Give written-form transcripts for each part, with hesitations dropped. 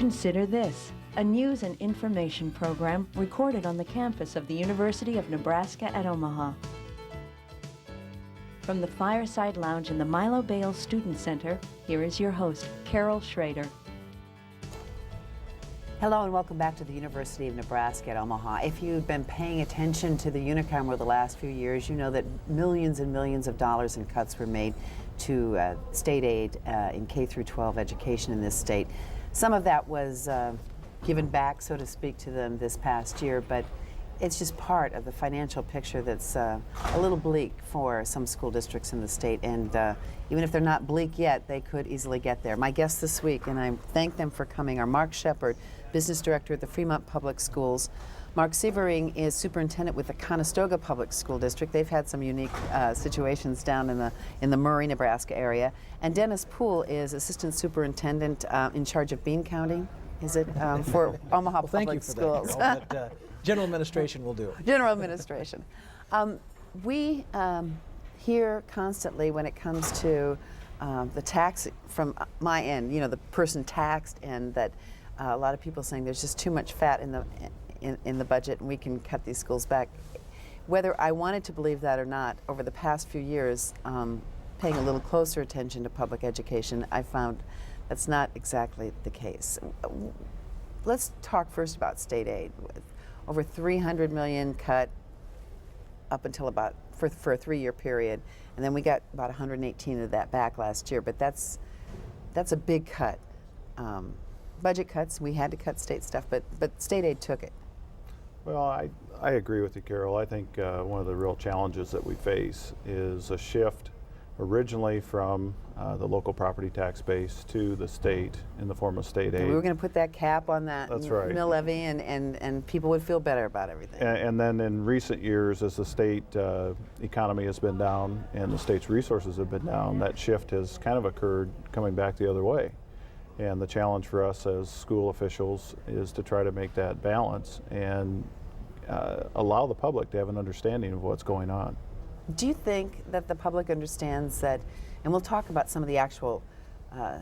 Consider this, a news and information program recorded on the campus of the University of Nebraska at Omaha. From the Fireside Lounge in the Milo Bales Student Center, here is your host, Carol Schrader. Hello and welcome back to the University of Nebraska at Omaha. If you've been paying attention to the Unicom over the last few years, you know that millions and millions of dollars in cuts were made to state aid in K through 12 education in this state. Some of that was given back, so to speak, to them this past year, but it's just part of the financial picture that's a little bleak for some school districts in the state, and even if they're not bleak yet, they could easily get there. My guests this week, and I thank them for coming, are Mark Shepard, Business Director at the Fremont Public Schools. Mark Sievering is Superintendent with the Conestoga Public School District. They've had some unique situations down in the Murray, Nebraska area. And Dennis Poole is Assistant Superintendent in charge of Bean County, is it, for Omaha Well, thank Public you for Schools. That, Carol, but, General Administration will do. General Administration. We hear constantly when it comes to the tax from my end, you know, the person taxed, and that a lot of people saying there's just too much fat in the budget and we can cut these schools back. Whether I wanted to believe that or not, over the past few years, paying a little closer attention to public education, I found that's not exactly the case. Let's talk first about state aid. Over $300 million cut up until about for a 3-year period, and then we got about 118 of that back last year. But that's a big cut. Budget cuts, we had to cut state stuff, but state aid took it. Well, I agree with you, Carol. I think one of the real challenges that we face is a shift originally from the local property tax base to the state in the form of state aid. We were going to put that cap on that mill levy, and people would feel better about everything. And then in recent years, as the state economy has been down and the state's resources have been down, that shift has kind of occurred coming back the other way. And the challenge for us as school officials is to try to make that balance and allow the public to have an understanding of what's going on. Do you think that the public understands that, and we'll talk about some of the actual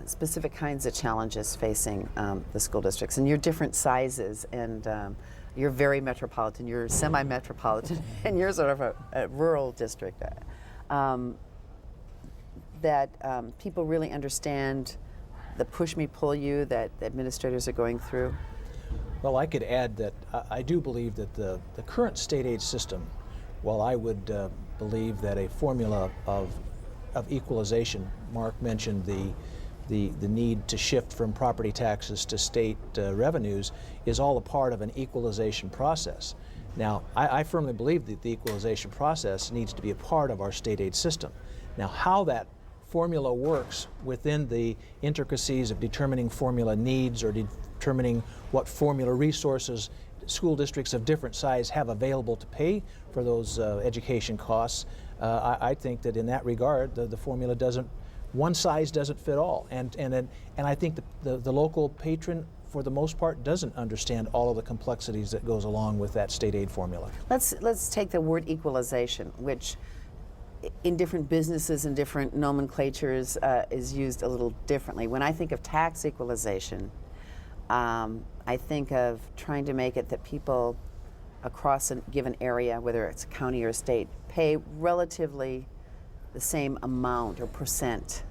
specific kinds of challenges facing the school districts, and your different sizes, and you're very metropolitan, you're semi-metropolitan, and you're sort of a rural district, that people really understand the push me, pull you that administrators are going through? Well, I could add that I do believe that the current state aid system, while I would believe that a formula of equalization, Mark mentioned the need to shift from property taxes to state revenues, is all a part of an equalization process. Now, I firmly believe that the equalization process needs to be a part of our state aid system. Now, how that formula works within the intricacies of determining formula needs or determining what formula resources school districts of different size have available to pay for those education costs, I think that in that regard the formula doesn't, one size doesn't fit all, and I think the local patron for the most part doesn't understand all of the complexities that goes along with that state aid formula. Let's take the word equalization, which in different businesses and different nomenclatures is used a little differently. When I think of tax equalization, I think of trying to make it that people across a given area, whether it's a county or a state, pay relatively the same amount or percent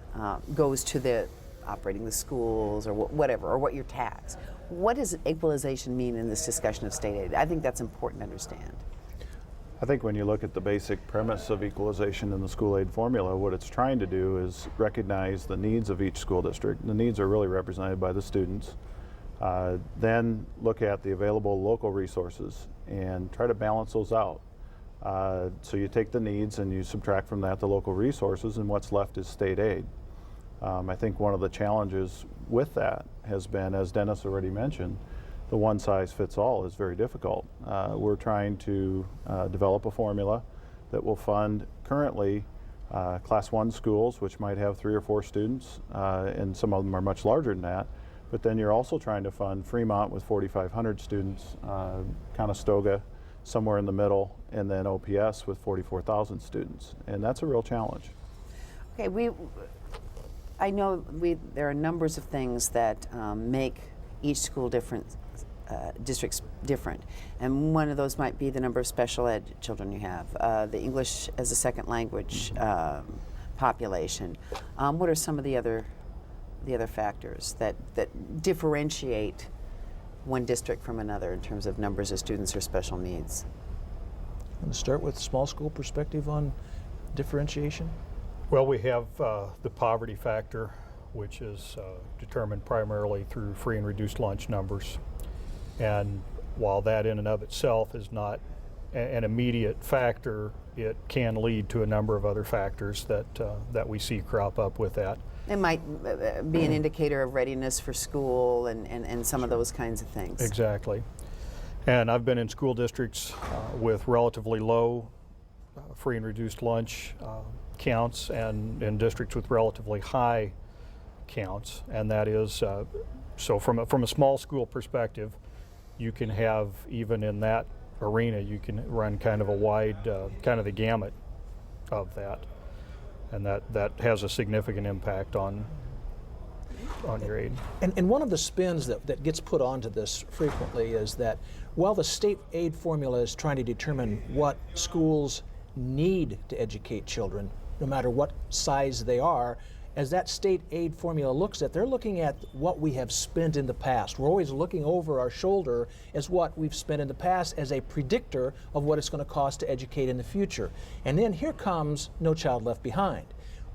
goes to the operating the schools or whatever, or what you're taxed. What does equalization mean in this discussion of state aid? I think that's important to understand. I think when you look at the basic premise of equalization in the school aid formula, what it's trying to do is recognize the needs of each school district. The needs are really represented by the students. Then look at the available local resources and try to balance those out. So you take the needs and you subtract from that the local resources, and what's left is state aid. I think one of the challenges with that has been, as Dennis already mentioned, the one size fits all is very difficult. We're trying to develop a formula that will fund currently Class 1 schools, which might have 3 or 4 students, and some of them are much larger than that. But then you're also trying to fund Fremont with 4,500 students, Conestoga somewhere in the middle, and then OPS with 44,000 students. And that's a real challenge. Okay, I know there are numbers of things that make each school district's different. And one of those might be the number of special ed children you have, the English as a second language population. What are some of the other factors that differentiate one district from another in terms of numbers of students or special needs? Want to start with small school perspective on differentiation? Well, we have the poverty factor, which is determined primarily through free and reduced lunch numbers. And while that in and of itself is not an immediate factor, it can lead to a number of other factors that we see crop up with that. It might be an indicator of readiness for school and some of those kinds of things. Exactly. And I've been in school districts with relatively low free and reduced lunch counts, and in districts with relatively high counts. And that is, so from a small school perspective, you can have, even in that arena, you can run kind of a wide, kind of the gamut of that. And that has a significant impact on your aid. And one of the spins that gets put onto this frequently is that while the state aid formula is trying to determine what schools need to educate children, no matter what size they are, as that state aid formula looks at, they're looking at what we have spent in the past. We're always looking over our shoulder as what we've spent in the past as a predictor of what it's going to cost to educate in the future. And then here comes No Child Left Behind,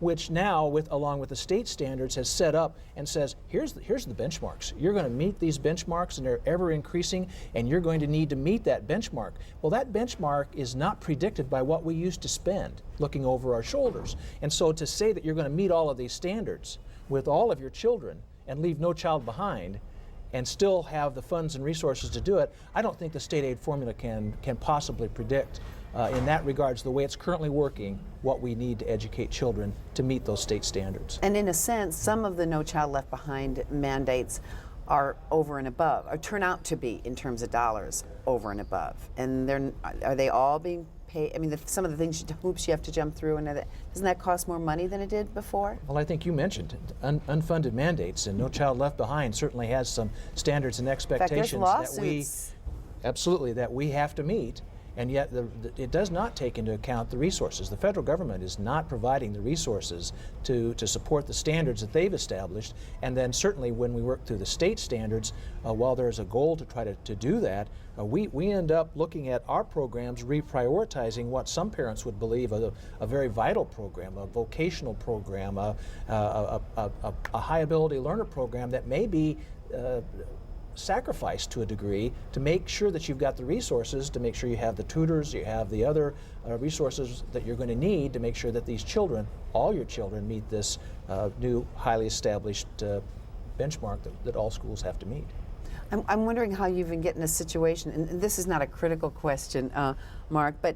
which now, along with the state standards, has set up and says, here's the benchmarks. You're going to meet these benchmarks, and they're ever increasing, and you're going to need to meet that benchmark. Well, that benchmark is not predicted by what we used to spend looking over our shoulders. And so to say that you're going to meet all of these standards with all of your children and leave no child behind and still have the funds and resources to do it, I don't think the state aid formula can possibly predict in that regards, the way it's currently working, what we need to educate children to meet those state standards. And in a sense, some of the No Child Left Behind mandates are over and above, or turn out to be, in terms of dollars, over and above. And are they all being paid? I mean, some of the hoops you have to jump through, and doesn't that cost more money than it did before? Well, I think you mentioned unfunded mandates, and No Child Left Behind certainly has some standards and expectations in fact, there's lawsuits that we have to meet. And yet it does not take into account the resources. The federal government is not providing the resources to support the standards that they've established. And then certainly when we work through the state standards, while there's a goal to try to do that, we end up looking at our programs reprioritizing what some parents would believe a very vital program, a vocational program, a high ability learner program that may be sacrifice to a degree to make sure that you've got the resources, to make sure you have the tutors, you have the other resources that you're going to need to make sure that these children, all your children, meet this new highly established benchmark that all schools have to meet. I'm wondering how you even get in a situation, and this is not a critical question, Mark, but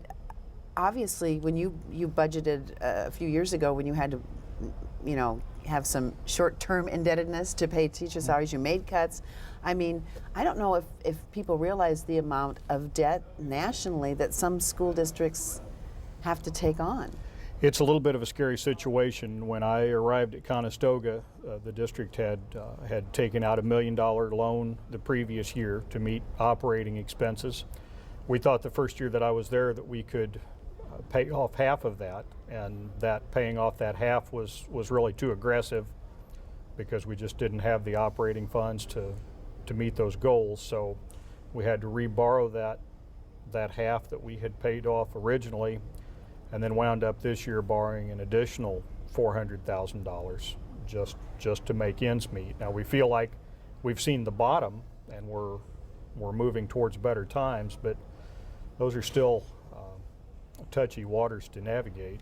obviously when you budgeted a few years ago, when you had to, have some short-term indebtedness to pay teacher salaries, you made cuts. I mean, I don't know if people realize the amount of debt nationally that some school districts have to take on. It's a little bit of a scary situation. When I arrived at Conestoga, the district had taken out $1 million loan the previous year to meet operating expenses. We thought the first year that I was there that we could pay off half of that, and that paying off that half was really too aggressive because we just didn't have the operating funds to meet those goals. So we had to reborrow that half that we had paid off originally, and then wound up this year borrowing an additional $400,000 just to make ends meet. Now we feel like we've seen the bottom and we're moving towards better times, but those are still touchy waters to navigate.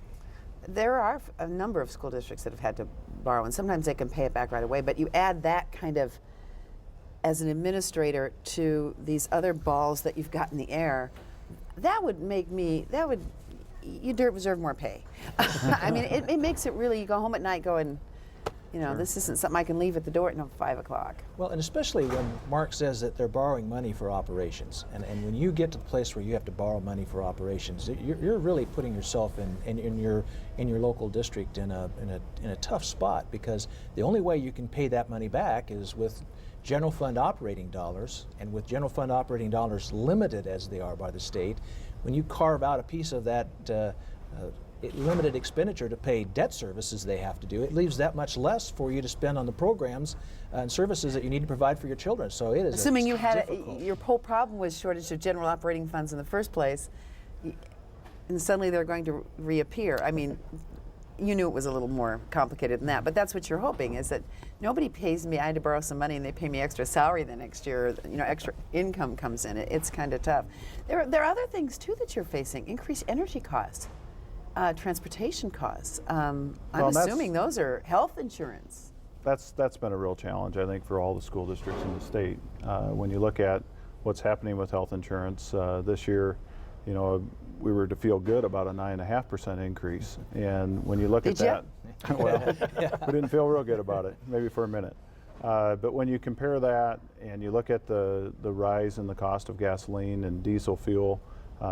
There are a number of school districts that have had to borrow, and sometimes they can pay it back right away, but you add that kind of, as an administrator, to these other balls that you've got in the air, you deserve more pay. I mean, it makes it really, you go home at night going, You know, this isn't something I can leave at the door at 5 o'clock. Well, and especially when Mark says that they're borrowing money for operations, and when you get to the place where you have to borrow money for operations, you're really putting yourself in your local district in a tough spot, because the only way you can pay that money back is with general fund operating dollars, and with general fund operating dollars limited as they are by the state, when you carve out a piece of that limited expenditure to pay debt services they have to do, it leaves that much less for you to spend on the programs and services that you need to provide for your children. So it is assuming you had difficult. your whole problem was shortage of general operating funds in the first place, and suddenly they're going to reappear. I mean, you knew it was a little more complicated than that, but that's what you're hoping, is that nobody pays me. I had to borrow some money and they pay me extra salary the next year. You know, extra income comes in. It's kind of tough. There are other things too that you're facing: increased energy costs, transportation costs. I'm assuming those are health insurance. That's been a real challenge, I think, for all the school districts in the state. When you look at what's happening with health insurance this year, you know, we were to feel good about a 9.5% increase, and when you look at that, well, we didn't feel real good about it, maybe for a minute. But when you compare that and you look at the rise in the cost of gasoline and diesel fuel,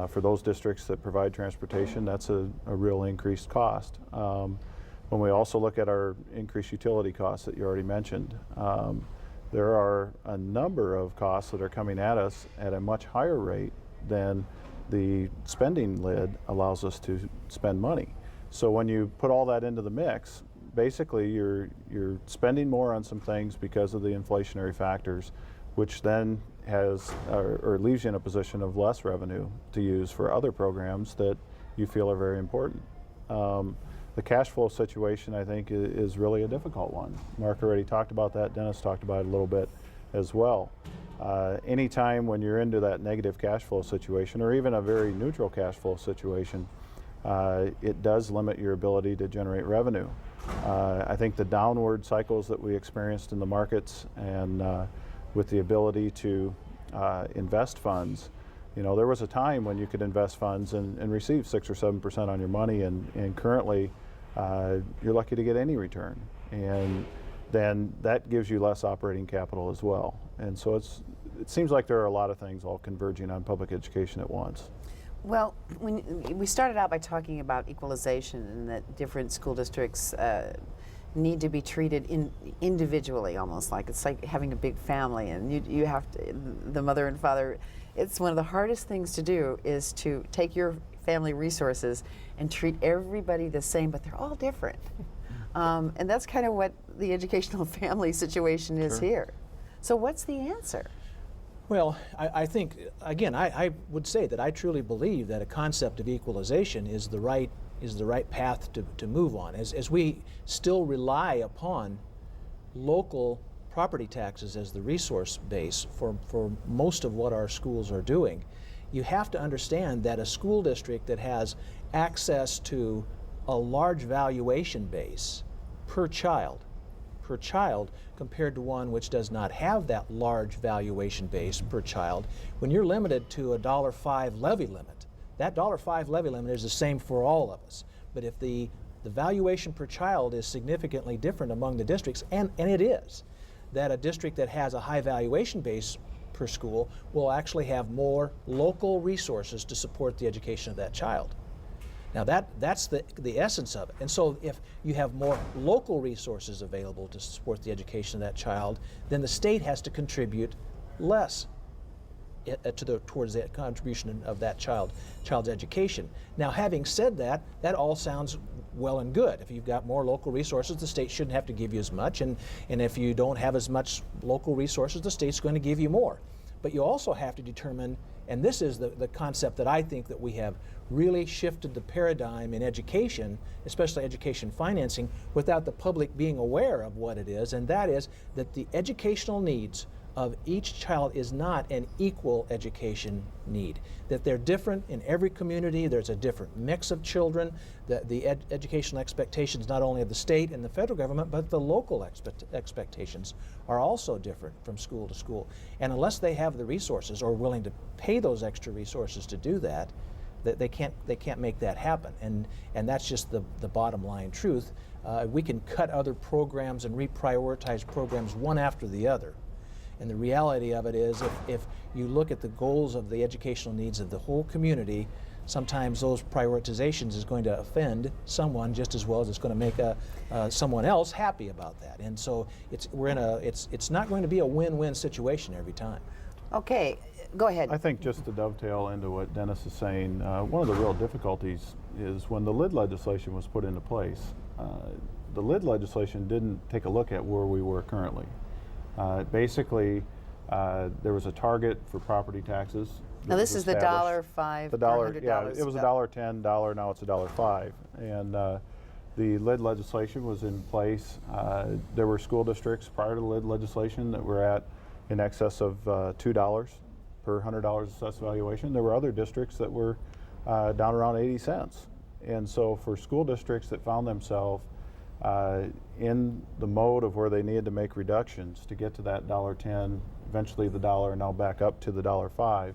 for those districts that provide transportation, that's a real increased cost. When we also look at our increased utility costs that you already mentioned, there are a number of costs that are coming at us at a much higher rate than the spending lid allows us to spend money. So when you put all that into the mix, basically you're spending more on some things because of the inflationary factors, which then has or leaves you in a position of less revenue to use for other programs that you feel are very important. The cash flow situation, I think, is really a difficult one. Mark already talked about that. Dennis talked about it a little bit as well. Anytime when you're into that negative cash flow situation, or even a very neutral cash flow situation, it does limit your ability to generate revenue. I think the downward cycles that we experienced in the markets, and with the ability to invest funds, you know, there was a time when you could invest funds and receive 6 or 7% on your money, and currently you're lucky to get any return, and then that gives you less operating capital as well. And so it seems like there are a lot of things all converging on public education at once. Well, when we started out by talking about equalization, and that different school districts need to be treated individually, almost like it's like having a big family, and you have to, the mother and father, it's one of the hardest things to do is to take your family resources and treat everybody the same, but they're all different. And that's kind of what the educational family situation is here. So what's the answer? Well, I think, again, I would say that I truly believe that a concept of equalization is the right path to move on. As we still rely upon local property taxes as the resource base for most of what our schools are doing, you have to understand that a school district that has access to a large valuation base per child compared to one which does not have that large valuation base per child, when you're limited to a $5 levy limit, that $5 levy limit is the same for all of us. But if the valuation per child is significantly different among the districts, and it is, that a district that has a high valuation base per school will actually have more local resources to support the education of that child. Now that's the essence of it. And so if you have more local resources available to support the education of that child, then the state has to contribute less towards the contribution of that child's education. Now, having said that, that all sounds well and good. If you've got more local resources, the state shouldn't have to give you as much, and if you don't have as much local resources, the state's going to give you more. But you also have to determine, and this is the concept that I think that we have really shifted the paradigm in education, especially education financing, without the public being aware of what it is, and that is that the educational needs of each child is not an equal education need, that they're different in every community. There's a different mix of children. The educational expectations not only of the state and the federal government, but the local expectations are also different from school to school. And unless they have the resources or willing to pay those extra resources to do that, They can't make that happen, and that's just the bottom line truth. We can cut other programs and reprioritize programs one after the other. And the reality of it is, if you look at the goals of the educational needs of the whole community, sometimes those prioritizations is going to offend someone just as well as it's going to make someone else happy about that. And so it's not going to be a win-win situation every time. Okay, go ahead. I think just to dovetail into what Dennis is saying, one of the real difficulties is when the LID legislation was put into place, the LID legislation didn't take a look at where we were currently. Basically, there was a target for property taxes. Now this is the $1.05, The dollar, $100. yeah, it was $1.10, now it's $1.05. And the LID legislation was in place. There were school districts prior to the LID legislation that were at in excess of $2 per $100 assessed valuation. There were other districts that were down around 80 cents. And so for school districts that found themselves in the mode of where they needed to make reductions to get to that $1.10, eventually the dollar, and now back up to the $1.05,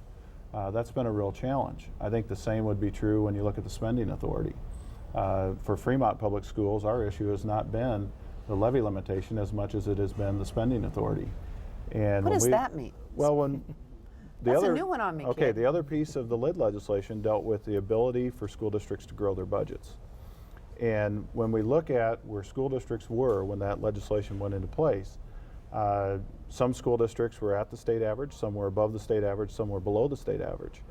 that's been a real challenge. I think the same would be true when you look at the spending authority. For Fremont Public Schools, our issue has not been the levy limitation as much as it has been the spending authority. And What does that mean? Well, when the That's a other, new one on me, okay, kid. the other piece of the LID legislation dealt with the ability for school districts to grow their budgets. And when we look at where school districts were when that legislation went into place, some school districts were at the state average, some were above the state average, some were below the state average.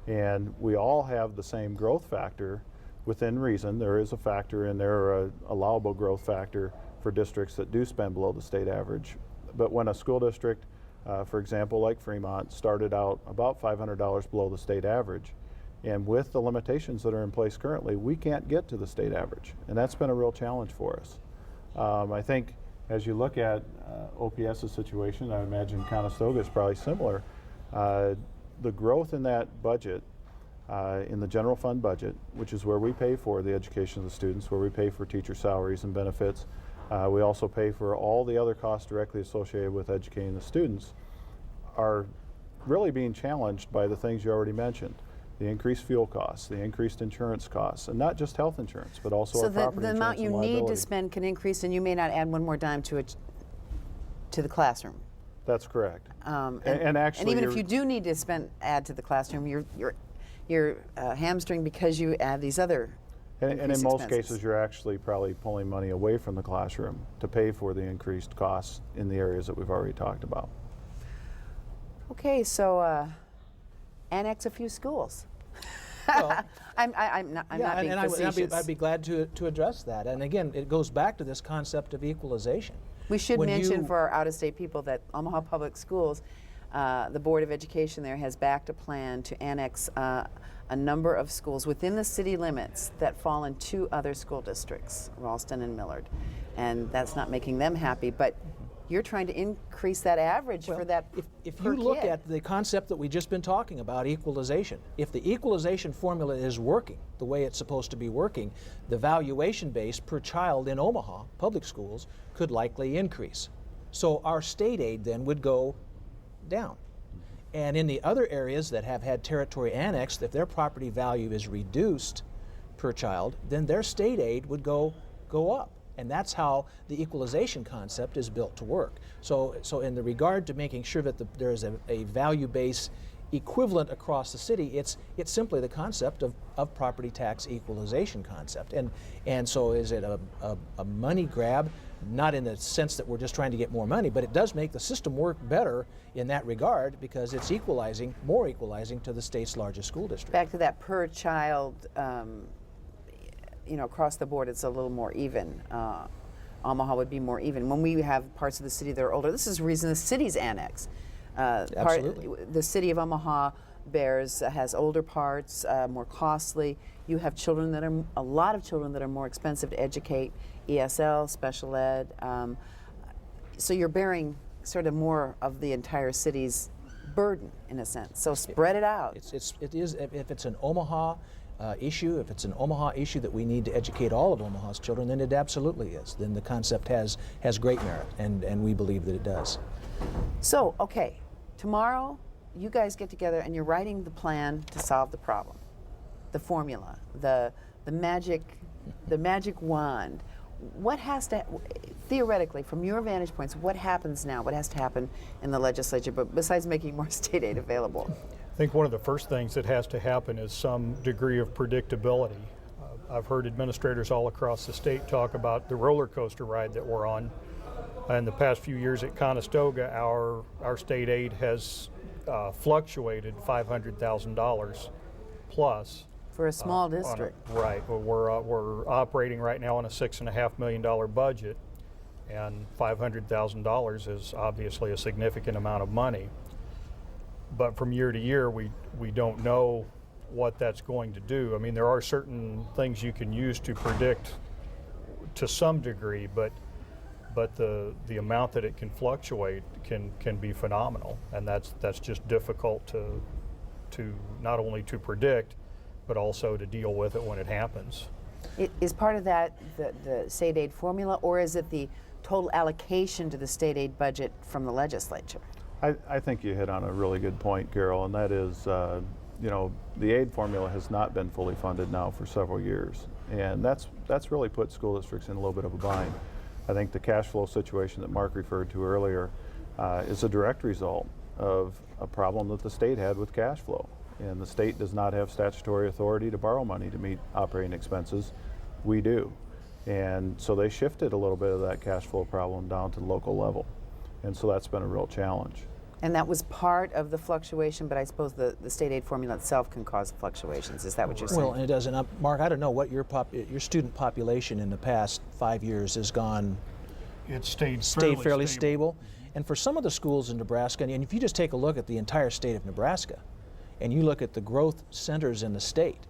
And we all have the same growth factor within reason. There is a factor in there, an allowable growth factor for districts that do spend below the state average. But when a school district, for example, like Fremont, started out about $500 below the state average, and with the limitations that are in place currently, we can't get to the state average. And that's been a real challenge for us. I think as you look at OPS's situation, I imagine Conestoga is probably similar. The growth in that budget, in the general fund budget, which is where we pay for the education of the students, where we pay for teacher salaries and benefits, we also pay for all the other costs directly associated with educating the students, are really being challenged by the things you already mentioned. The increased fuel costs, the increased insurance costs, and not just health insurance, but also our property the insurance amount you and need to liability. spend can increase, and you may not add one more dime to it, to the classroom. That's correct. And actually, even if you're- you do need to add to the classroom, you're hamstring because you add these other And in increased most expenses. cases, you're actually probably pulling money away from the classroom to pay for the increased costs in the areas that we've already talked about. Okay, so annex a few schools. Well, I'm not being facetious. I'd be glad to address that. And again, it goes back to this concept of equalization. We should When mention you- for our out-of-state people that Omaha Public Schools, the Board of Education there has backed a plan to annex a number of schools within the city limits that fall in two other school districts, Ralston and Millard. And that's not making them happy, but you're trying to increase that average for that If per you look kid. at the concept that we've just been talking about, equalization, if the equalization formula is working the way it's supposed to be working, the valuation base per child in Omaha public schools could likely increase. So our state aid then would go down. And in the other areas that have had territory annexed, if their property value is reduced per child, then their state aid would go up. And that's how the equalization concept is built to work. So in the regard to making sure that there is a value base equivalent across the city, it's simply the concept of property tax equalization concept. And so is it a money grab? Not in the sense that we're just trying to get more money, but it does make the system work better in that regard because it's more equalizing to the state's largest school district. Back to that per child, across the board, it's a little more even. Omaha would be more even. When we have parts of the city that are older, this is the reason the city's annex. Absolutely. The city of Omaha has older parts, more costly. You have a lot of children that are more expensive to educate, ESL, special ed. So you're bearing sort of more of the entire city's burden, in a sense. So spread it out. It is, if it's an Omaha issue, if it's an Omaha issue that we need to educate all of Omaha's children, then it absolutely is. Then the concept has great merit, and we believe that it does. So, okay, tomorrow you guys get together and you're writing the plan to solve the problem. the formula, the magic wand. What has to, theoretically, from your vantage points, what happens now? What has to happen in the legislature, but besides making more state aid available? I think one of the first things that has to happen is some degree of predictability. I've heard administrators all across the state talk about the roller coaster ride that we're on. In the past few years at Conestoga, our state aid has fluctuated $500,000 plus. For a small district. Right. We're operating right now on a $6.5 million budget, and $500,000 is obviously a significant amount of money. But from year to year, we don't know what that's going to do. I mean, there are certain things you can use to predict to some degree, but the amount that it can fluctuate can be phenomenal, and that's just difficult to not only to predict, but also to deal with it when it happens. Is part of that the state aid formula, or is it the total allocation to the state aid budget from the legislature? I think you hit on a really good point, Carol, and that is, you know, the aid formula has not been fully funded now for several years, and that's really put school districts in a little bit of a bind. I think the cash flow situation that Mark referred to earlier is a direct result of a problem that the state had with cash flow. And the state does not have statutory authority to borrow money to meet operating expenses. We do. And so they shifted a little bit of that cash flow problem down to the local level. And so that's been a real challenge. And that was part of the fluctuation, but I suppose the state aid formula itself can cause fluctuations. Is that what you're saying? Well, and it does. And Mark, I don't know what your student population in the past 5 years has gone. It's stayed fairly stable. And for some of the schools in Nebraska, and if you just take a look at the entire state of Nebraska, and you look at the growth centers in the state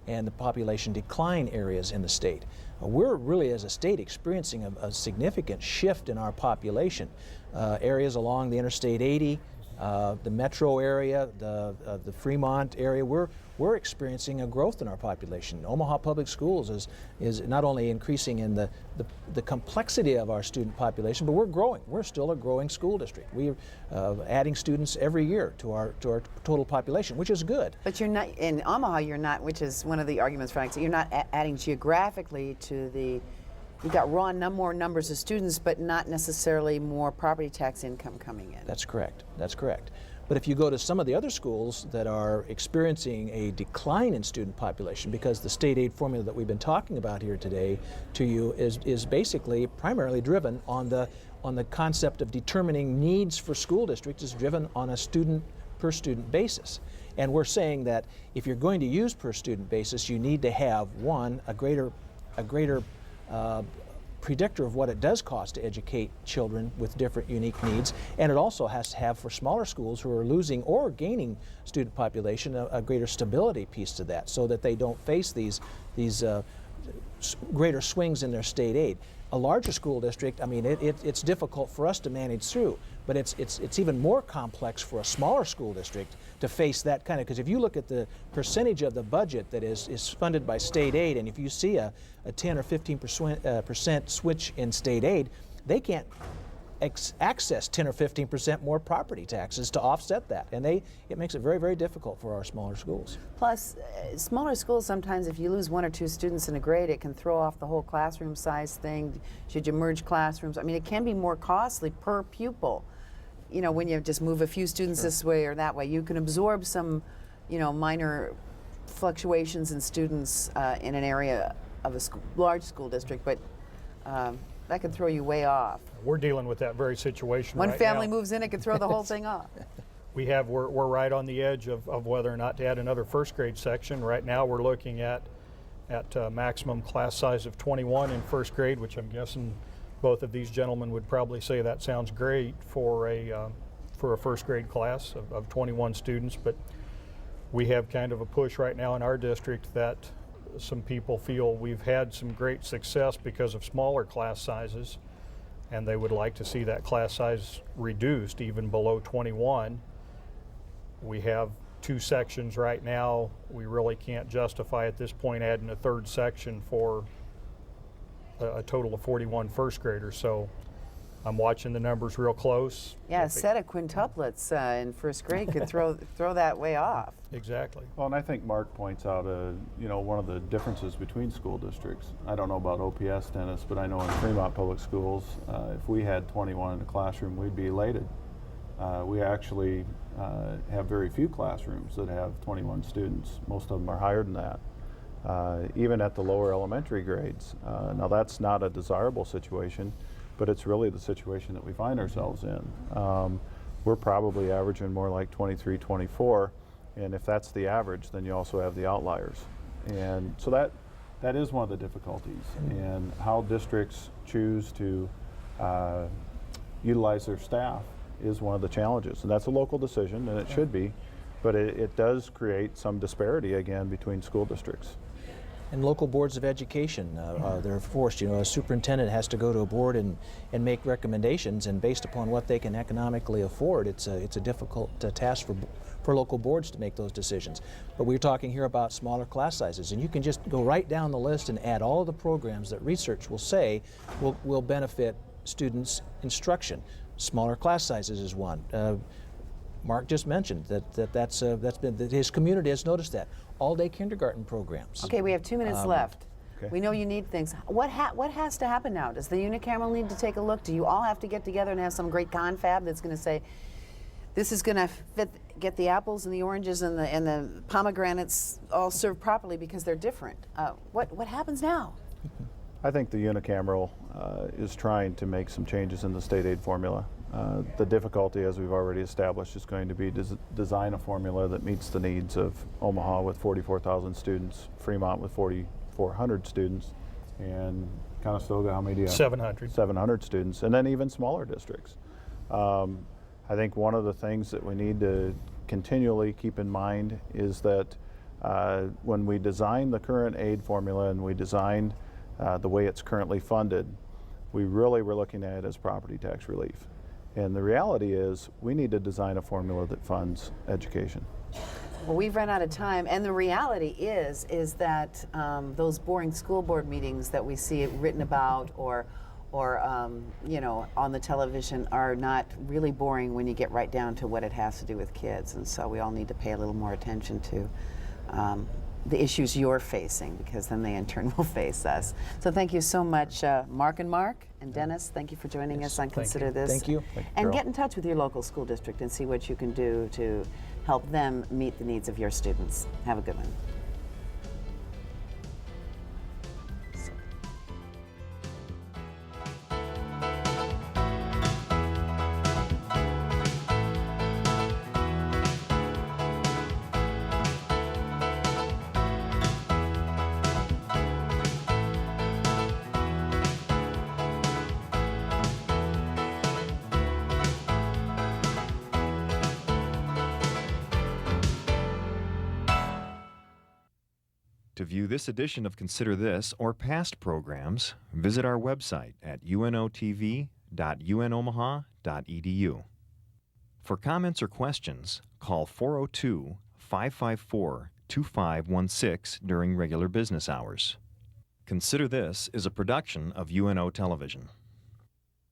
and the population decline areas in the state, we're really, as a state, experiencing a significant shift in our population. Areas along the Interstate 80, the metro area, the Fremont area, we're experiencing a growth in our population. Omaha Public Schools is not only increasing in the complexity of our student population, but we're growing. We're still a growing school district. We're adding students every year to our total population, which is good. But you're not, in Omaha, you're not, which is one of the arguments for you're not adding geographically to the, you've got more numbers of students, but not necessarily more property tax income coming in. That's correct. That's correct. But if you go to some of the other schools that are experiencing a decline in student population, because the state aid formula that we've been talking about here today to you is basically primarily driven on the concept of determining needs for school districts, is driven on a student per student basis. And we're saying that if you're going to use per student basis, you need to have, one, a greater predictor of what it does cost to educate children with different unique needs, and it also has to have, for smaller schools who are losing or gaining student population, a greater stability piece to that, so that they don't face these greater swings in their state aid. A larger school district, I mean, it's difficult for us to manage through, but it's even more complex for a smaller school district to face that kind of, because if you look at the percentage of the budget that is funded by state aid, and if you see a 10 or 15% switch in state aid, they can't access 10 or 15% more property taxes to offset that, and it makes it very, very difficult for our smaller schools. Plus, smaller schools, sometimes if you lose one or two students in a grade, it can throw off the whole classroom size thing. Should you merge classrooms? I mean, it can be more costly per pupil. You know, when you just move a few students this way or that way, you can absorb some, you know, minor fluctuations in students in an area of a large school district, but that can throw you way off. We're dealing with that very situation One right family now. moves in, it can throw the whole thing off. We're right on the edge of whether or not to add another first grade section. Right now we're looking at maximum class size of 21 in first grade, which I'm guessing both of these gentlemen would probably say that sounds great for a first grade class of 21 students. But we have kind of a push right now in our district that some people feel we've had some great success because of smaller class sizes, and they would like to see that class size reduced even below 21. We have 2 sections right now. We really can't justify at this point adding a 3rd section for a total of 41 first graders. So I'm watching the numbers real close. Yeah, a set of quintuplets in first grade could throw that way off. Exactly. Well, and I think Mark points out, one of the differences between school districts. I don't know about OPS, Dennis, but I know in Fremont Public Schools, if we had 21 in a classroom, we'd be elated. We actually have very few classrooms that have 21 students. Most of them are higher than that, even at the lower elementary grades. Now, that's not a desirable situation, but it's really the situation that we find ourselves in. We're probably averaging more like 23, 24, and if that's the average, then you also have the outliers. And so that is one of the difficulties, and how districts choose to utilize their staff is one of the challenges. And that's a local decision, and it should be, but it does create some disparity, again, between school districts. And local boards of education, they're forced, a superintendent has to go to a board and make recommendations, and based upon what they can economically afford, it's a difficult task for local boards to make those decisions. But we're talking here about smaller class sizes, and you can just go right down the list and add all of the programs that research will say will benefit students' instruction. Smaller class sizes is one. Mark just mentioned that his community has noticed that. All-day kindergarten programs. Okay, we have 2 minutes left. Okay. We know you need things. What has to happen now? Does the unicameral need to take a look? Do you all have to get together and have some great confab that's going to say, this is going to get the apples and the oranges and the pomegranates all served properly because they're different? What happens now? I think the unicameral is trying to make some changes in the state aid formula. The difficulty, as we've already established, is going to be design a formula that meets the needs of Omaha with 44,000 students, Fremont with 4,400 students, and Conestoga, how many do you have? 700. 700 students, and then even smaller districts. I think one of the things that we need to continually keep in mind is that when we designed the current aid formula and we designed the way it's currently funded, we really were looking at it as property tax relief. And the reality is we need to design a formula that funds education. Well, we've run out of time, and the reality is that those boring school board meetings that we see written about or on the television are not really boring when you get right down to what it has to do with kids. And so we all need to pay a little more attention to the issues you're facing, because then they in turn will face us. So thank you so much, Mark and Dennis. Thank you for joining us on Consider This. Thank you. And Carol. get in touch with your local school district and see what you can do to help them meet the needs of your students. Have a good one. To view this edition of Consider This or past programs, visit our website at unotv.unomaha.edu. For comments or questions, call 402-554-2516 during regular business hours. Consider This is a production of UNO Television.